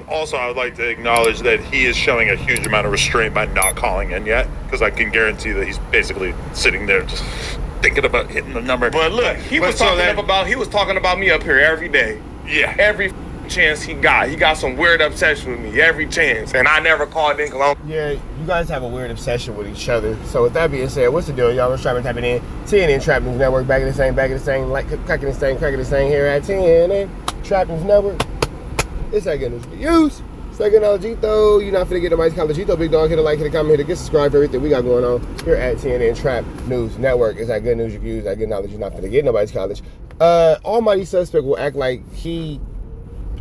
Also, I would like to acknowledge that he is showing a huge amount of restraint by not calling in yet, because I can guarantee that he's basically sitting there just thinking about hitting the number. But look, he was talking about me up here every day. Yeah. Every chance he got some weird obsession with me every chance, and I never called in. Yeah, you guys have a weird obsession with each other. So with that being said, what's the deal, y'all? We're tapping in. TNN Trap News Network, back in the same, like cracking the same here at TNN Trap News Network. It's that good news to use. It's that good knowledge, though. You're not finna get nobody's college. Big dog, hit a like, hit a comment, hit a get subscribe for everything we got going on here at TNN Trap News Network. It's that good news you can use, that good knowledge. You're not finna get nobody's college. Almighty Suspect will act like he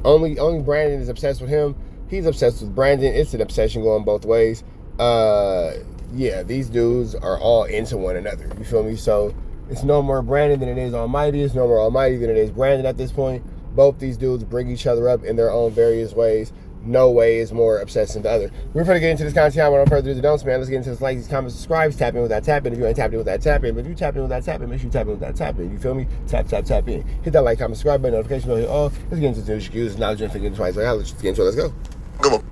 only Brandon is obsessed with him. He's obsessed with Brandon. It's an obsession going both ways. Yeah, these dudes are all into one another. You feel me? So it's no more Brandon than it is Almighty. It's no more Almighty than it is Brandon at this point. Both these dudes bring each other up in their own various ways. No way is more obsessed than the other. We're going to get into this content without further ado, don't, man. Let's get into this. Likes, comments, subscribes, tap in with that tap in. If you ain't tapped in with that tap in, but if you tap in with that tap in, make sure you tap in with that tap in. You feel me? Tap in. Hit that like, comment, subscribe button, notification bell, hit all. Let's get into this news. Use knowledge and thinking twice. Let's get into it. Let's go. Come on.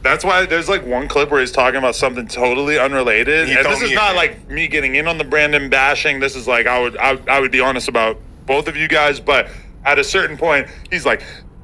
That's why there's like one clip where he's talking about something totally unrelated, and this is not like me getting in on the Brandon bashing. This is like I would be honest about both of you guys, but at a certain point, he's like,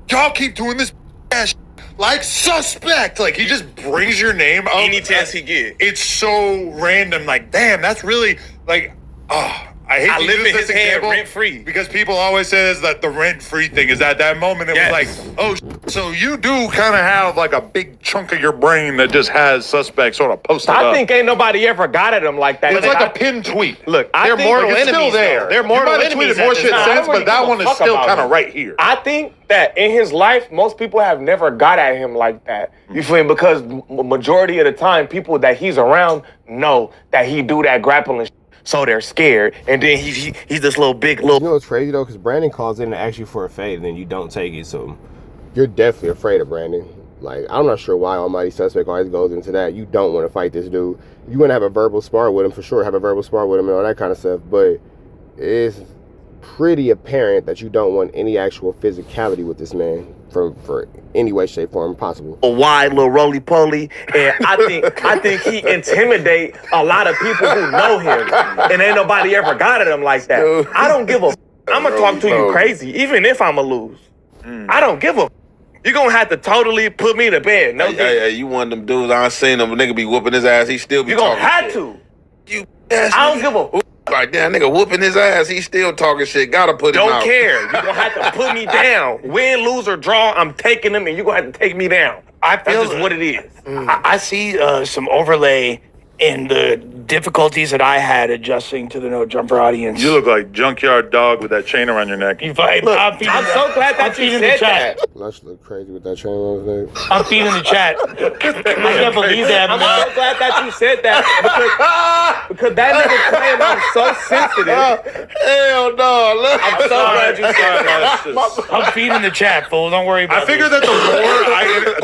y'all keep doing this ass like suspect. Like, he just brings your name up any chance he get. It's so random. Like, damn, that's really like, I hate to use this example rent free, because people always say is that the rent free thing is at that moment. It was like, oh, so you do kind of have like a big chunk of your brain that just has suspect sort of posted up. I think ain't nobody ever got at him like that. It's like a pinned tweet. Look, they're mortal enemies. Still there. They're mortal enemies. More shit sense, but that one is still kind of right here. I think that in his life, most people have never got at him like that. You feel me? Because majority of the time, people that he's around know that he do that grappling shit. So they're scared, and then he's this little big little. You know what's crazy though? Because Brandon calls in and asks you for a fade, and then you don't take it. So you're definitely afraid of Brandon. Like, I'm not sure why Almighty Suspect always goes into that. You don't want to fight this dude. You want to have a verbal spar with him for sure. Have a verbal spar with him and all that kind of stuff. But it's pretty apparent that you don't want any actual physicality with this man for any way, shape, form possible. A wide little roly-poly, and I think he intimidate a lot of people who know him, and ain't nobody ever got at him like that. Dude. I don't give a. I'm gonna talk to you crazy, even if I'ma lose. I don't give a. You're gonna have to totally put me to bed. No, hey, you one of them dudes I seen him. A nigga be whooping his ass. He still be. You gonna have to. You. I don't give a. Right there, nigga whooping his ass. He still talking shit. Gotta put him out. Don't care. You gonna have to put me down. Win, lose, or draw, I'm taking him, and you gonna have to take me down. I feel that's just what it is. I see some overlay in the difficulties that I had adjusting to the no jumper audience. You look like Junkyard Dog with that chain around your neck. Look, I'm so glad that you said that. Lush look crazy with that chain around his neck. I'm feeding the chat. I can't believe that, man. I'm so glad that you said that because that nigga claim I'm so sensitive. Hell no. Look. I'm so glad you said that. I'm feeding the chat, fool. Don't worry about it. I figured that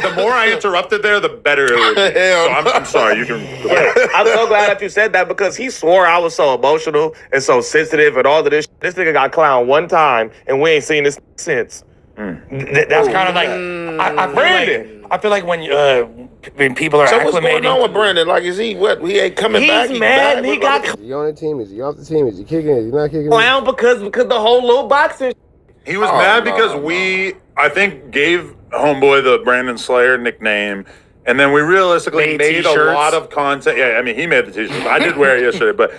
the more I interrupted there, the better it would be. So I'm sorry. You can. I'm so glad that you said that because he swore I was so emotional and so sensitive and all of this. This nigga got clowned one time and we ain't seen this since. That's kind of like I feel like when people are so acclimating. What's going on with Brandon? Like, is he what? He ain't coming back. He's mad. He got. Is he on the team? Is he off the team? Is he kicking? Is he not kicking? Clown because the whole little boxing. He was mad because I think, gave Homeboy the Brandon Slayer nickname. And then we realistically made a lot of content. Yeah, I mean, he made the t-shirts. I did wear it yesterday, but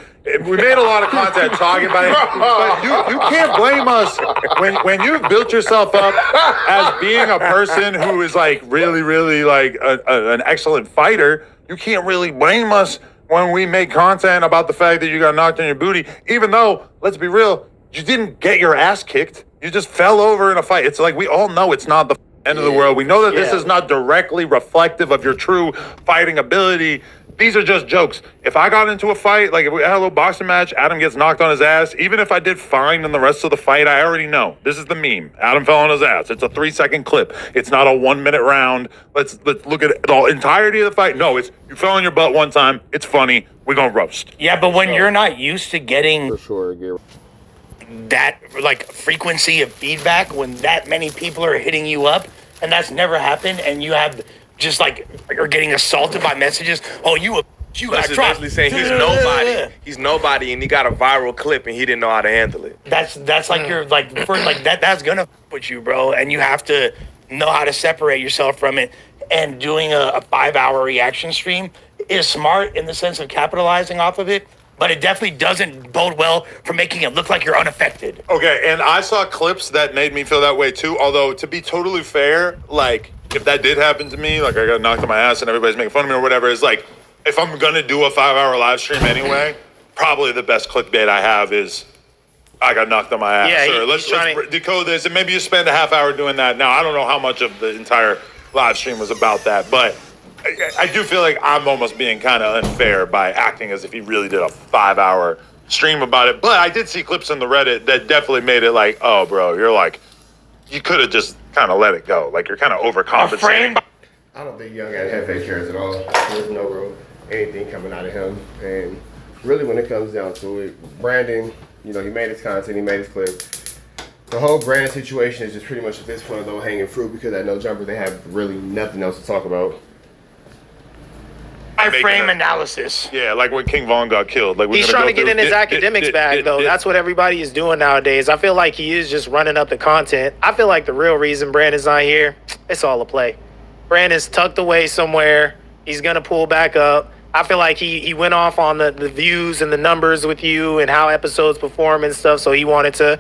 we made a lot of content talking about it. But you can't blame us when you've built yourself up as being a person who is like really, really like an excellent fighter. You can't really blame us when we make content about the fact that you got knocked on your booty, even though, let's be real, you didn't get your ass kicked. You just fell over in a fight. It's like, we all know it's not the end of the world. We know that this is not directly reflective of your true fighting ability. These are just jokes. If I got into a fight, like if we had a little boxing match, Adam gets knocked on his ass, even if I did fine in the rest of the fight, I already know. This is the meme. Adam fell on his ass. It's a 3-second clip. It's not a 1-minute round. Let's look at the entirety of the fight. No, it's you fell on your butt one time. It's funny. We're going to roast. Yeah, but when you're not used to getting For sure, that like frequency of feedback, when that many people are hitting you up, and that's never happened, and you have just like you're getting assaulted by messages. Oh, you got That's dropped. basically saying he's nobody. He's nobody, and he got a viral clip, and he didn't know how to handle it. That's like you're like first like that's gonna with you, bro, and you have to know how to separate yourself from it. And doing a 5-hour reaction stream is smart in the sense of capitalizing off of it, but it definitely doesn't bode well for making it look like you're unaffected. Okay, and I saw clips that made me feel that way too. Although, to be totally fair, like, if that did happen to me, like I got knocked on my ass and everybody's making fun of me or whatever, it's like, if I'm gonna do a 5-hour live stream anyway, probably the best clickbait I have is I got knocked on my ass. Yeah, or let's decode this, and maybe you spend a half hour doing that. Now, I don't know how much of the entire live stream was about that, but I do feel like I'm almost being kind of unfair by acting as if he really did a 5-hour stream about it. But I did see clips on the Reddit that definitely made it like, oh, bro, you're like, you could have just kind of let it go. Like, you're kind of overcompensating. I don't think Young and Hefe cares at all. There's no real anything coming out of him. And really, when it comes down to it, Brandon, you know, he made his content, he made his clip. The whole Brandon situation is just pretty much at this point low hanging fruit because at No Jumper they have really nothing else to talk about. Frame analysis. Yeah, like when King Von got killed. Like He's trying to get in his academics bag, though. That's what everybody is doing nowadays. I feel like he is just running up the content. I feel like the real reason Brandon's not here, it's all a play. Brandon's tucked away somewhere. He's going to pull back up. I feel like he went off on the views and the numbers with you and how episodes perform and stuff, so he wanted to,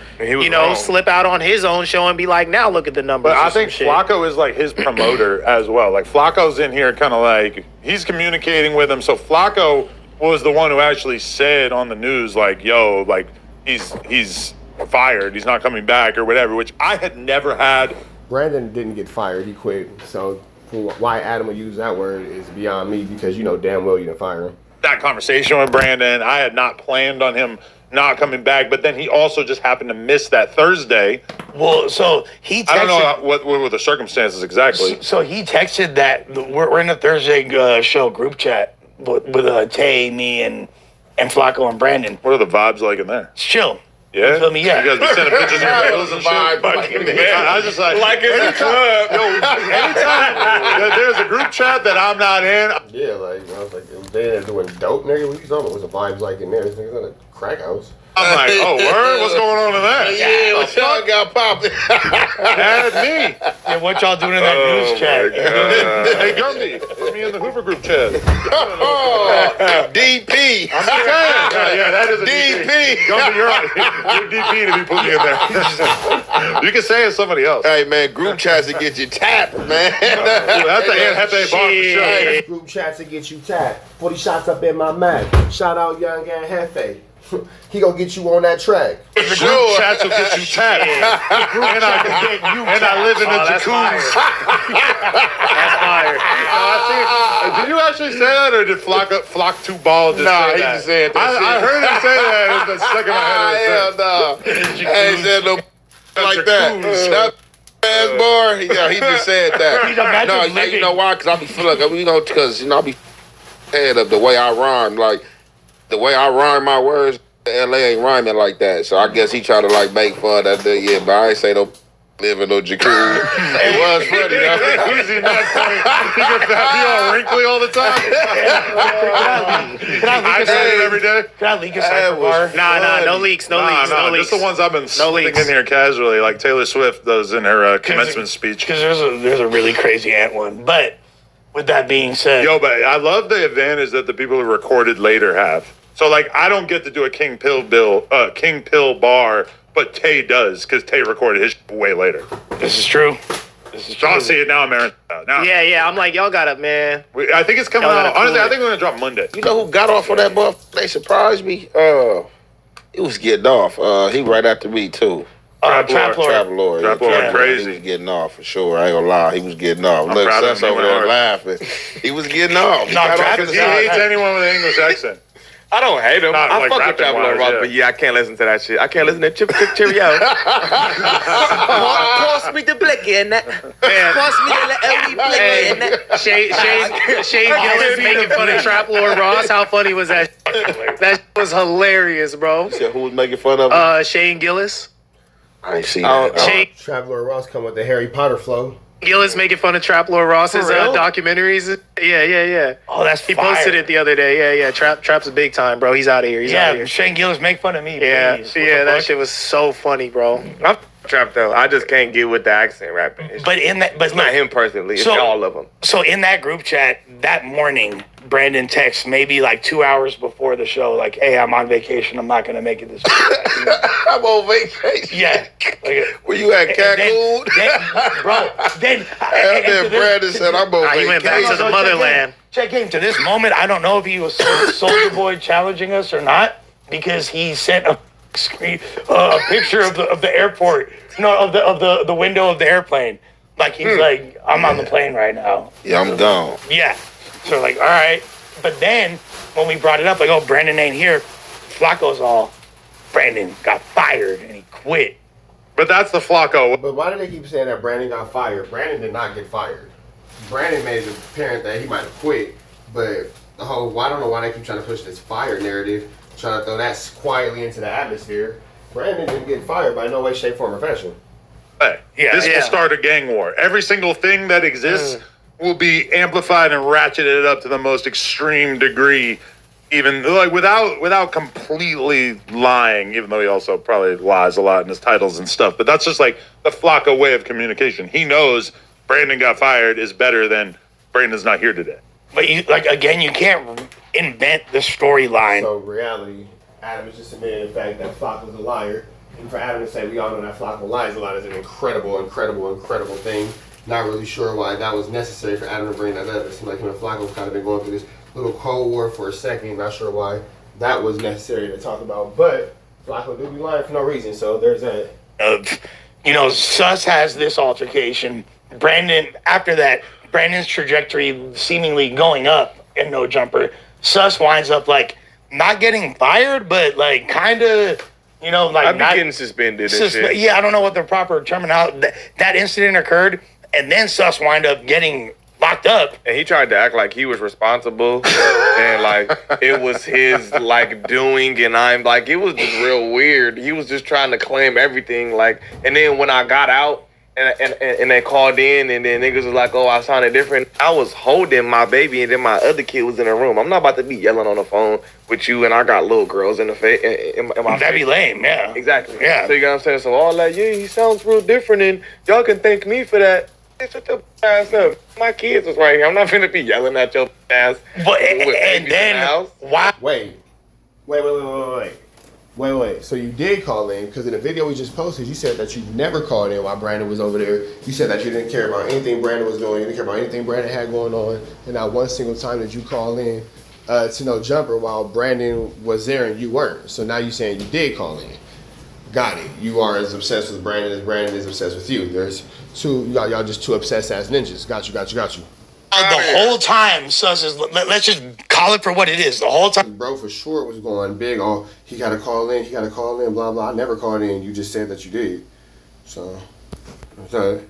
slip out on his own show and be like, now look at the numbers. But I think Flakko is like his promoter as well. Like Flacco's in here kind of like, he's communicating with him. So Flakko was the one who actually said on the news, like, yo, like, he's fired. He's not coming back or whatever, which I had never had. Brandon didn't get fired. He quit. So why Adam would use that word is beyond me because you know damn well you didn't fire him. That conversation with Brandon, I had not planned on him not coming back, but then he also just happened to miss that Thursday. Well, so he texted. I don't know what were the circumstances exactly. So he texted that we're in a Thursday show group chat with Tay, me, and Flakko and Brandon. What are the vibes like in there? It's chill. Yeah? You feel me? Yeah. You guys be sending pictures of your bills and shit? I was just like in the club. anytime there's a group chat that I'm not in. Yeah, like I was like, they ain't doing dope, nigga. What you talking about? What's the vibes like in there? This nigga's in a crack house. I'm like, oh, word? What's going on in there? Yeah, what y'all got popping? Add me. And what y'all doing in that news chat? Hey, Gumby, put me in the Hoover group chat. DP. I'm just saying. Yeah, that is a DP. Gumby, you're DP to be putting me in there. You can say it's somebody else. Hey, man, group chats to get you tapped, man. That's the Aunt Hefe bar for sure. Group chats to get you tapped. 40 shots up in my mag. Shout out Young and Hefe. He gonna get you on that track. The group chats will get you tapped. And I live in a jacuzzi. That's fire. Did you actually say that, or did Flock 2 Ball just say he that? just said that shit. I heard him say that. It's the second I heard Hell no. I ain't said no like that. That ass bar, he just said that. No, you know why? Because I be feeling I be head up the way I rhyme. Like, the way I rhyme my words, LA ain't rhyming like that. So I guess he tried to like make fun of that. Yeah, but I ain't say no live in no jacuzzi. It was funny though. Jacuzzi, not funny. He all wrinkly all the time. Can I say it every day. Can I leak a cypher bar? Nah, no leaks, no leaks. Just the ones I've been slipping in here casually, like Taylor Swift does in her commencement speech. Because there's a really crazy ant one. But with that being said, but I love the advantage that the people who recorded later have. So, like, I don't get to do a King Pill bar, but Tay does, because Tay recorded his way later. This is true. I'll see it now, Aaron. Yeah, I'm like, y'all got it, man. I think it's coming out. Honestly, I think we're going to drop Monday. You know who got off on that buff? They surprised me. He was getting off. He right after me, too. Trap Lord. Crazy. He was getting off for sure. I ain't gonna lie. He was getting off. I'm Look, proud of Seth's him. over there laughing. He was getting off. He hates anyone with an English accent. I don't hate him. Not I like fuck with Trap Lord Ross, but I can't listen to that shit. I can't listen to Chip Cheerio. Pass me the blick in that. Pass me the LE blick in that. Shane Gillis making fun of Trap Lord Ross. How funny was that? That was hilarious, bro. Who was making fun of him? Shane Gillis. I ain't seen that. Trap Lord Ross come with the Harry Potter flow. Gillis making fun of Trap Lord Ross's documentaries. Yeah. Oh, that's he posted it the other day. Yeah. Trap's a big time, bro. He's out of here. He's out of here. Shane Gillis, make fun of me, Yeah, please. that shit was so funny, bro. I'm Trap though. I just can't get with the accent rapping. But it's not him personally. It's all of them. So in that group chat that morning, Brandon texts maybe like 2 hours before the show, like, "Hey, I'm on vacation. I'm not gonna make it this week." I'm on vacation. Yeah. Where you at, Cancun? Then Brandon said, "I'm on vacation." He went back to the motherland. Check in to this moment. I don't know if he was Soldier Boy challenging us or not, because he sent a picture of the airport, of the window of the airplane. Like he's like, "I'm on the plane right now." Yeah, I'm gone. Yeah. So we're like, all right. But then when we brought it up, like, "Oh, Brandon ain't here," Flakko's all, "Brandon got fired and he quit." But that's the Flakko. But why do they keep saying that Brandon got fired? Brandon did not get fired. Brandon made it apparent that he might have quit, but I don't know why they keep trying to push this fire narrative, trying to throw that quietly into the atmosphere. Brandon didn't get fired by no way, shape, form, or fashion. Hey, this will start a gang war. Every single thing that exists will be amplified and ratcheted up to the most extreme degree, even like without completely lying, even though he also probably lies a lot in his titles and stuff. But that's just like the Flakko way of communication. He knows Brandon got fired is better than Brandon's not here today. But you can't invent the storyline. So reality, Adam is just admitting the fact that Flakko's a liar. And for Adam to say we all know that Flakko lies a lot is an incredible thing. Not really sure why that was necessary for Adam to bring that up. It seemed like him and Flakko kind of been going through this little Cold War for a second. Not sure why that was necessary to talk about. But Flakko do be lying for no reason. So there's that. Sus has this altercation. After that, Brandon's trajectory seemingly going up and no jumper. Sus winds up like not getting fired, but like kind of, I've been getting suspended and shit. Yeah, I don't know what the proper terminology. That incident occurred, and then Sus wind up getting locked up. And he tried to act like he was responsible and like it was his like doing, and I'm like, it was just real weird. He was just trying to claim everything, like, and then when I got out and they called in, and then niggas was like, "Oh, I sounded different." I was holding my baby, and then my other kid was in the room. I'm not about to be yelling on the phone with you, and I got little girls in the face. That'd be lame, yeah. Exactly. Yeah. So you know what I'm saying? So all that, he sounds real different, and y'all can thank me for that. Hey, shut your ass up. My kids was right here. I'm not finna be yelling at your ass. But and then why? Wait. So you did call in, because in the video we just posted, you said that you never called in while Brandon was over there. You said that you didn't care about anything Brandon was doing. You didn't care about anything Brandon had going on. And not one single time did you call in to no jumper while Brandon was there and you weren't. So now you're saying you did call in. Got it. You are as obsessed with Brandon as Brandon is obsessed with you. There's y'all just two obsessed ass ninjas. Got you. The whole time, Sus is, let's just call it for what it is. The whole time. Bro, for sure was going big on, he got to call in, blah, blah. I never called in. You just said that you did. So. Sus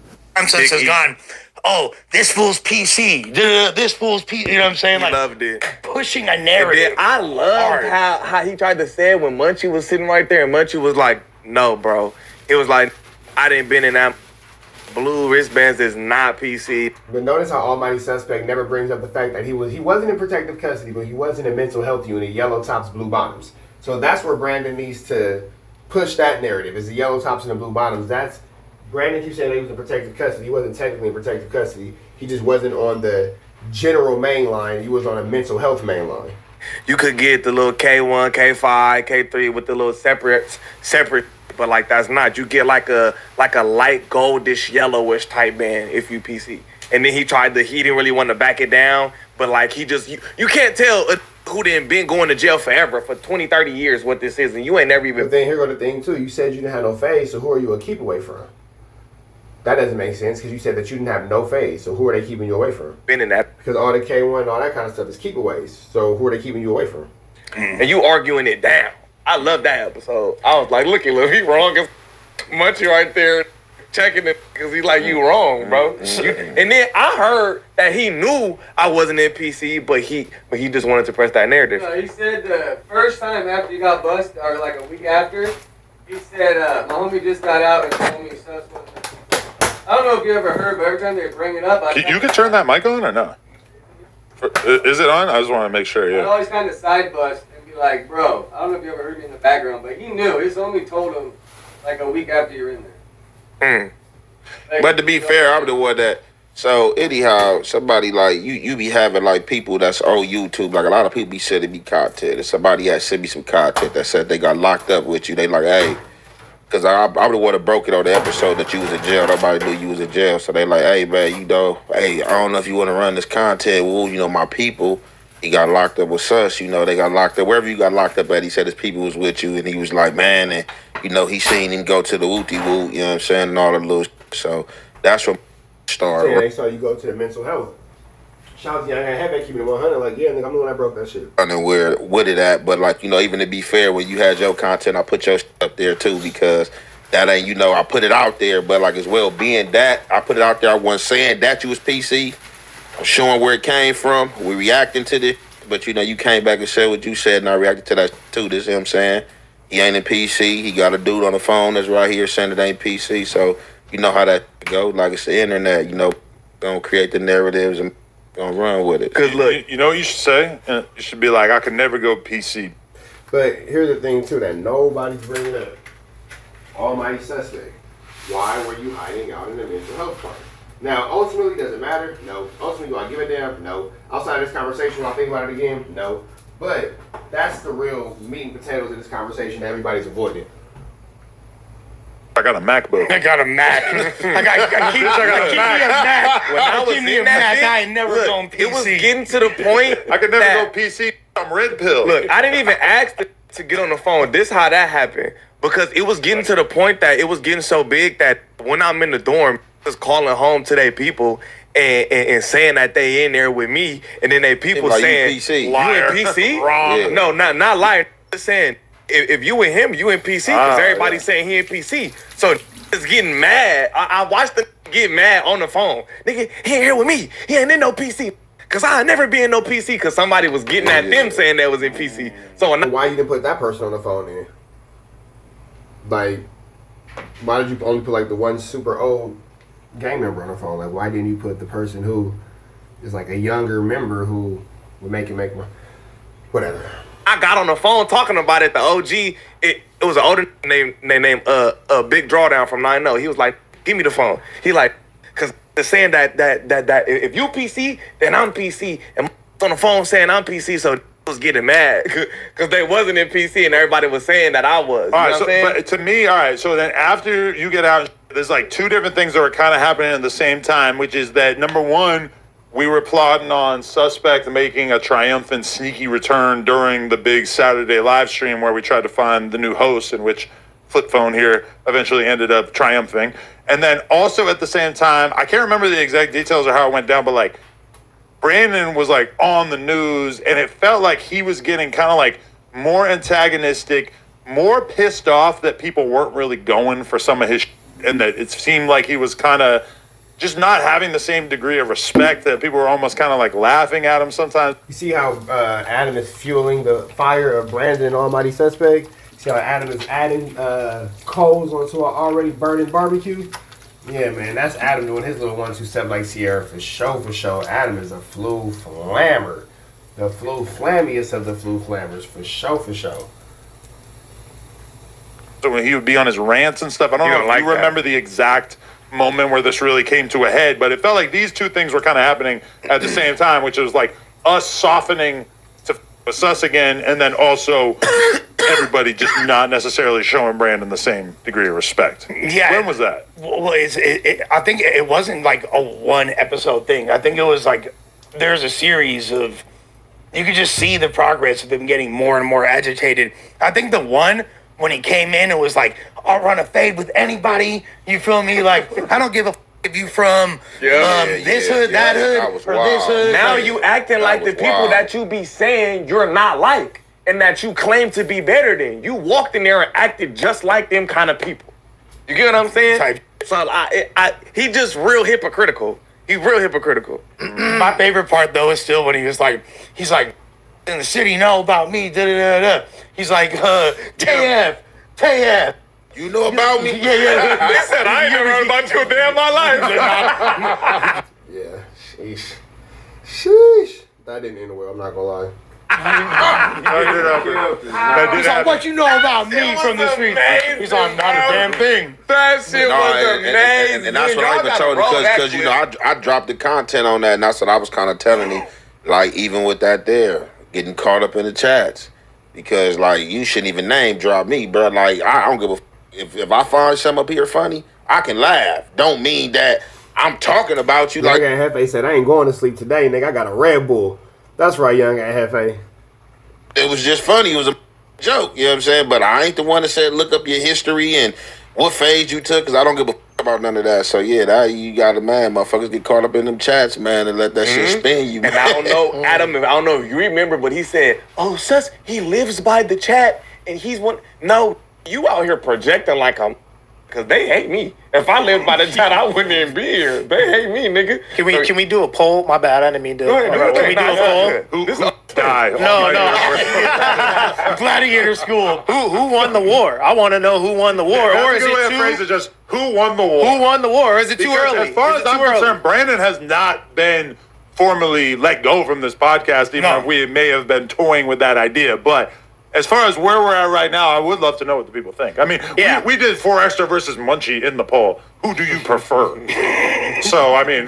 has gone, "Oh, this fool's PC. This fool's PC." You know what I'm saying? Like, loved it. Pushing a narrative. I loved how he tried to say it when Munchie was sitting right there, and Munchie was like, "No, bro." It was like, "I didn't been in that. Blue wristbands is not PC." But notice how Almighty Suspect never brings up the fact that he wasn't in protective custody, but he was in a mental health unit, yellow tops, blue bottoms. So that's where Brandon needs to push that narrative, is the yellow tops and the blue bottoms. That's Brandon keeps saying that he was in protective custody. He wasn't technically in protective custody. He just wasn't on the general main line. He was on a mental health main line. You could get the little K1, K5, K3 with the little separate, but like that's not. You get like a light goldish yellowish type band if you PC. And then he didn't really want to back it down, but like he just, you can't tell who didn't been going to jail forever for 20, 30 years what this is, and you ain't never even. But then here go the thing too. You said you didn't have no phase, so who are you a keep away from? That doesn't make sense, because you said that you didn't have no phase, so who are they keeping you away from? Been in that. Because all the K1 and all that kind of stuff is keepaways, so who are they keeping you away from? And you arguing it down. I love that episode. I was like, look, he wrong as Munchie right there checking it, because he's like, you wrong, bro. And then I heard that he knew I wasn't in PC, but he just wanted to press that narrative. No, he said the first time after you got busted, or like a week after, he said, my homie just got out and told me Sus wasn't. I don't know if you ever heard, but every time they bring it up, You can turn that mic on or no? Is it on? I just want to make sure. I always kind of side bust and be like, bro, I don't know if you ever heard me in the background, but he knew. His homie told him like a week after you're in there. Like, But to be fair, I'm the one that. So anyhow, somebody like you be having like people that's on YouTube. Like a lot of people be sending me content. And somebody had sent me some content that said they got locked up with you. They like, hey, because I'm the one that broke it on the episode that you was in jail. Nobody knew you was in jail. So they like, hey man, hey, I don't know if you want to run this content. Well, my people, he got locked up with us. They got locked up wherever you got locked up at. He said his people was with you, and he was like, man, and he seen him go to the wooty woo. You know what I'm saying, and all the little. So that's from. Yeah, they saw you go to the mental health. Shout out to you. I had that keeping it 100. Like, yeah, nigga, I'm the one that broke that shit. I know where with it at, but like, even to be fair, when you had your content, I put your shit up there too, because that ain't, I put it out there, but like as well being that, I put it out there, I wasn't saying that you was PC. I'm showing where it came from. We reacting to this, but you came back and said what you said, and I reacted to that too. This, you know what I'm saying? He ain't in PC. He got a dude on the phone that's right here saying it ain't PC, so you know how that go. Like it's the internet, gonna create the narratives and gonna run with it. Cause look, you know what you should say? You should be like, I could never go PC. But here's the thing too that nobody's bringing up. Almighty suspect. Why were you hiding out in the mental health part? Now, ultimately, does it matter? No. Ultimately, do I give a damn? No. Outside of this conversation, I'll think about it again? No. But that's the real meat and potatoes of this conversation that everybody's avoiding. I got a MacBook. I got a Mac. I keep me a Mac. When I was in a Mac, I ain't never gone PC. It was getting to the point. I could never go PC. I'm red pill. Look, I didn't even ask to get on the phone. This how that happened. Because it was getting to the point that it was getting so big that when I'm in the dorm, just calling home to their people and saying that they in there with me, and then they people like saying, you PC. You in PC? Wrong. Yeah. No, not lying. Just saying, if you with him, you in PC, because everybody's saying he in PC. So it's getting mad. I watched the get mad on the phone. Nigga, he ain't here with me. He ain't in no PC. Because I never be in no PC, because somebody was getting at them saying that was in PC. So why you didn't put that person on the phone then? Like, why did you only put like the one super old gang member on the phone? Like, why didn't you put the person who is like a younger member who would make more? Whatever. I got on the phone talking about it. The OG, it was an older named Big Drawdown from 9-0. He was like, give me the phone. He like, because they're saying that if you PC, then I'm PC. And on the phone saying I'm PC, so was getting mad because they wasn't in PC and everybody was saying that I was. All right, so but to me, all right, so then after you get out, there's like two different things that were kind of happening at the same time, which is that number one, we were plotting on Suspect making a triumphant, sneaky return during the big Saturday live stream where we tried to find the new host, in which Flip Phone here eventually ended up triumphing. And then also at the same time, I can't remember the exact details of how it went down, but like Brandon was like on the news, and it felt like he was getting kind of like more antagonistic, more pissed off that people weren't really going for some of his and that it seemed like he was kind of just not having the same degree of respect, that people were almost kind of like laughing at him sometimes. You see how Adam is fueling the fire of Brandon and Almighty Suspect? See how Adam is adding coals onto an already burning barbecue? Yeah, man, that's Adam doing his little 1-2 step like Sierra for show. Adam is a flu flammer. The flu flammiest of the flu flammers for show. So when he would be on his rants and stuff, I don't know if you remember the exact moment where this really came to a head, but it felt like these two things were kind of happening at the same time, which was like us softening to us again, and then also everybody just not necessarily showing Brandon the same degree of respect. Yeah. When was that? Well, I think it wasn't like a one episode thing. I think it was like there's a series of, you could just see the progress of them getting more and more agitated. I think the one when he came in, it was like, I'll run a fade with anybody. You feel me? Like, I don't give a if you from this hood, that hood, or this hood. Now you acting like the people that you be saying you're not like, and that you claim to be better than. You walked in there and acted just like them kind of people. You get what I'm saying? So he just real hypocritical. He's real hypocritical. My favorite part though is still when he's like, in the city know about me, da da da da. He's like, TF. You know about me? Yeah. They said I ain't never heard about you a day in my life. Yeah, sheesh. That didn't end well, I'm not gonna lie. He's like, what you know about me from the street? He's like, not a damn thing. That shit was amazing. And that's what I even told him because you know I dropped the content on that, and that's what I was kind of telling him. Like even with that there, getting caught up in the chats because like you shouldn't even name drop me, bro. Like I don't give a if I find something up here funny, I can laugh. Don't mean that I'm talking about you. Young like and Hefe said, I ain't going to sleep today, nigga. I got a Red Bull. That's right, Young and Hefe. it was just funny. It was a joke, you know what I'm saying? But I ain't the one that said look up your history and what phase you took, because I don't give a about none of that. So yeah, that you got to, man, motherfuckers get caught up in them chats, man, and let that shit spin you. And I don't know, Adam, I don't know if you remember, but he said, oh, sus, he lives by the chat, and he's one. No, you out here projecting like I'm, because they hate me. If I lived by the chat, I wouldn't even be here. They hate me, nigga. Can we do a poll? My bad, I didn't mean to. Can we do a poll? Who died? No. Gladiator school. Who won the war? I want to know who won the war. Or is it phrase is just who won the war? Who won the war? Or is it too Because early? as far as I'm concerned, Brandon has not been formally let go from this podcast, even if we may have been toying with that idea. But as far as where we're at right now, I would love to know what the people think. I mean, we did 4 Extra versus Munchie in the poll. Who do you prefer? So, I mean,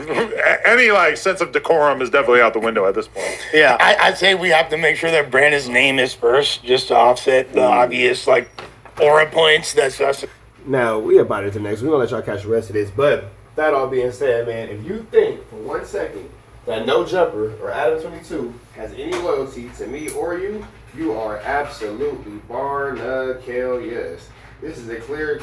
any like sense of decorum is definitely out the window at this point. Yeah, I'd say we have to make sure that Brandon's name is first, just to offset the obvious like aura points. That's us. Now, we about it to next. We're going to let y'all catch the rest of this. But that all being said, man, if you think for 1 second that No Jumper or ADAM22 has any loyalty to me or you, you are absolutely barnacle, yes. This is a clear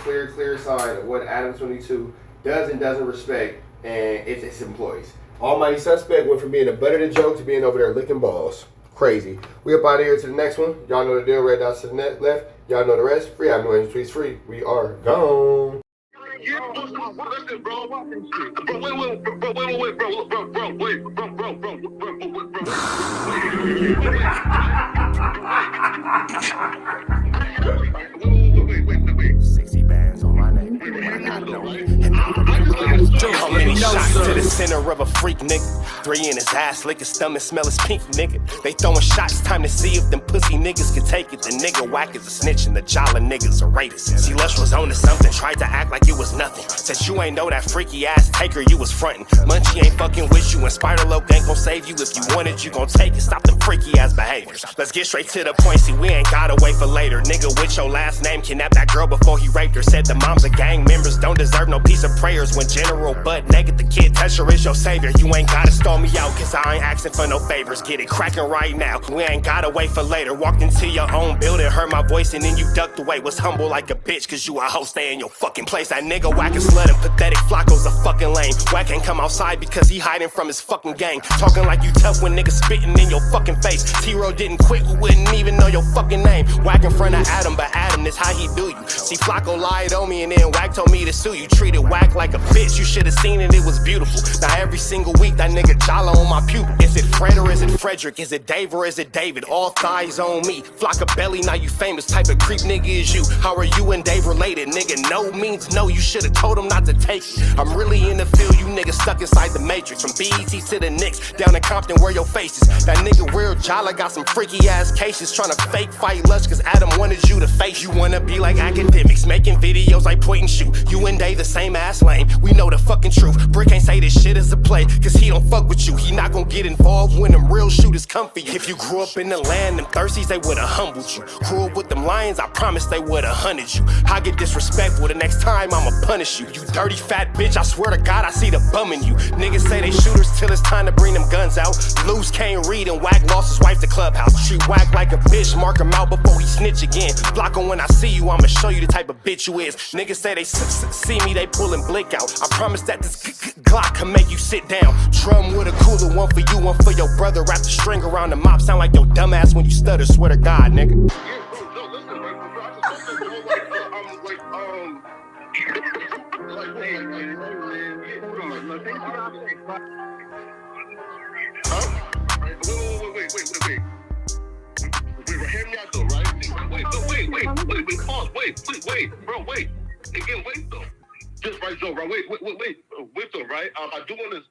sign of what ADAM22 does and doesn't respect, and it's its employees. Almighty Suspect went from being a butt of the joke to being over there licking balls. Crazy. We up out of here to the next one. Y'all know the deal. Red dots to the left. Y'all know the rest. Free ADAM22 tweets free. We are gone. Wait. 60 bands on my name. How many shots to the center of a freak, nigga? 3 in his ass, lick his stomach, smell his pink, nigga. They throwing shots, time to see if them pussy niggas can take it. The nigga whack is a snitch and the jolly niggas are rapists. See, Lush was on to something, tried to act like it was nothing. Said you ain't know that freaky ass taker you was frontin'. Munchie ain't fucking with you and Spider-Loc ain't gon' save you. If you wanted, you gon' take it. Stop them freaky ass behaviors. Let's get straight to the point, see we ain't gotta wait for later. Nigga with your last name kidnapped that girl before he raped her. Said the moms of gang members don't deserve no piece of prayers. When General butt naked, the kid Tesher is your savior. You ain't gotta stall me out, cause I ain't asking for no favors. Get it cracking right now, we ain't gotta wait for later. Walked into your own building, heard my voice and then you ducked away. Was humble like a bitch, cause you a hoe, stay in your fucking place. That nigga whack and slut and pathetic, Flakko's a fucking lame. Whack ain't come outside because he hiding from his fucking gang. Talking like you tough when niggas spitting in your fucking face. T-Row didn't quit, we wouldn't even know your fucking name. Whack in front of Adam, but Adam is how he do you. See, Flakko lied on me and then Whack told me to sue you. Treated Whack like a bitch, you should've seen it, it was beautiful. Now every single week that nigga jolly on my pupil. Is it Fred or is it Frederick? Is it Dave or is it David? All thighs on me. Flock of belly, now you famous. Type of creep nigga is you. How are you and Dave related? Nigga, no means no. You should've told him not to take it. I'm really in the field, you niggas stuck inside the matrix. From BET to the Knicks, down in Compton where your face is. That nigga real jolly got some freaky ass cases. Tryna fake fight Lush cause Adam wanted you to face. You wanna be like academics, making videos like point and shoot. You and Dave the same ass lane. We know the fucking truth. Brick ain't say this shit is a play, cause he don't fuck with you. He not gon' get involved when them real shooters come for you. If you grew up in the land, them thirsties, they would've humbled you. Grew up with them lions, I promise they would've hunted you. I get disrespectful, the next time I'ma punish you. You dirty fat bitch, I swear to God I see the bum in you. Niggas say they shooters till it's time to bring them guns out. Loose can't read and Whack lost his wife to Clubhouse. Treat Whack like a bitch, mark him out before he snitch again. Flakko, when I see you, I'ma show you the type of bitch you is. Niggas say they see me, they pullin' blick out. I promise that this Glock can make you sit down. Drum with a cooler, one for you, one for your brother. Wrap the string around the mop, sound like your dumb ass when you stutter. Swear to God, nigga. Wait. Hear me out though, right? Wait. Pause. Wait, bro, wait. Again, wait though. Just right, so, bro. Wait though, right? I do want to